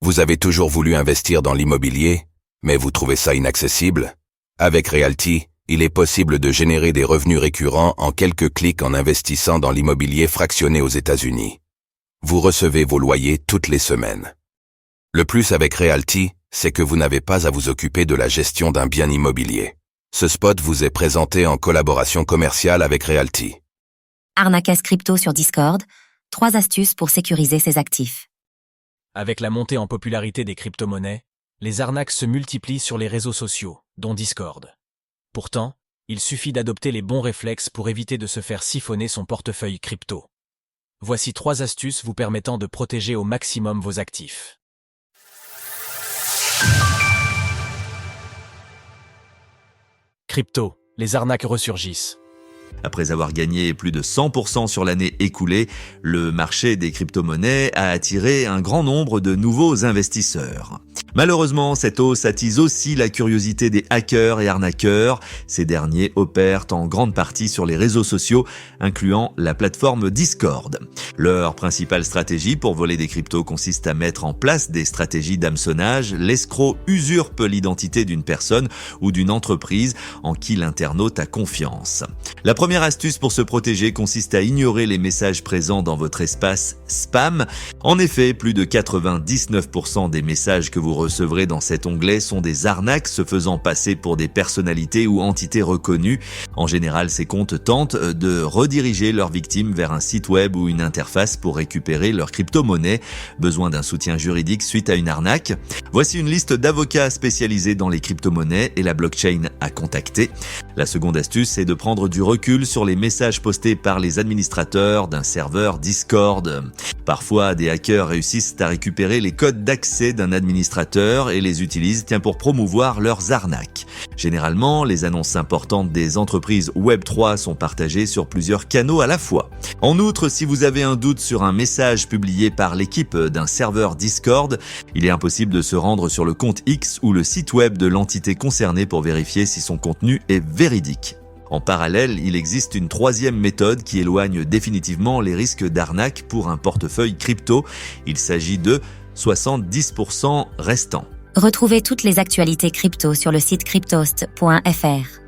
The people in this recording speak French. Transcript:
Vous avez toujours voulu investir dans l'immobilier, mais vous trouvez ça inaccessible? Avec Realty, il est possible de générer des revenus récurrents en quelques clics en investissant dans l'immobilier fractionné aux États-Unis. Vous recevez vos loyers toutes les semaines. Le plus avec Realty, c'est que vous n'avez pas à vous occuper de la gestion d'un bien immobilier. Ce spot vous est présenté en collaboration commerciale avec Realty. Arnaquez crypto sur Discord, 3 astuces pour sécuriser ses actifs. Avec la montée en popularité des crypto-monnaies, les arnaques se multiplient sur les réseaux sociaux, dont Discord. Pourtant, il suffit d'adopter les bons réflexes pour éviter de se faire siphonner son portefeuille crypto. Voici 3 astuces vous permettant de protéger au maximum vos actifs. Crypto, les arnaques ressurgissent. Après avoir gagné plus de 100% sur l'année écoulée, le marché des crypto-monnaies a attiré un grand nombre de nouveaux investisseurs. Malheureusement, cette hausse attise aussi la curiosité des hackers et arnaqueurs. Ces derniers opèrent en grande partie sur les réseaux sociaux, incluant la plateforme Discord. Leur principale stratégie pour voler des cryptos consiste à mettre en place des stratégies d'hameçonnage. L'escroc usurpe l'identité d'une personne ou d'une entreprise en qui l'internaute a confiance. La première astuce pour se protéger consiste à ignorer les messages présents dans votre espace spam. En effet, plus de 99% des messages que vous recevrez dans cet onglet sont des arnaques se faisant passer pour des personnalités ou entités reconnues. En général, ces comptes tentent de rediriger leurs victimes vers un site web ou une interface pour récupérer leur crypto-monnaie. Besoin d'un soutien juridique suite à une arnaque? Voici une liste d'avocats spécialisés dans les crypto-monnaies et la blockchain à contacter. La seconde astuce, c'est de prendre du recul sur les messages postés par les administrateurs d'un serveur Discord. Parfois, des hackers réussissent à récupérer les codes d'accès d'un administrateur et les utilisent pour promouvoir leurs arnaques. Généralement, les annonces importantes des entreprises Web3 sont partagées sur plusieurs canaux à la fois. En outre, si vous avez un doute sur un message publié par l'équipe d'un serveur Discord, il est impossible de se rendre sur le compte X ou le site web de l'entité concernée pour vérifier si son contenu est véridique. En parallèle, il existe une troisième méthode qui éloigne définitivement les risques d'arnaque pour un portefeuille crypto. Il s'agit de 70% restants. Retrouvez toutes les actualités crypto sur le site cryptost.fr.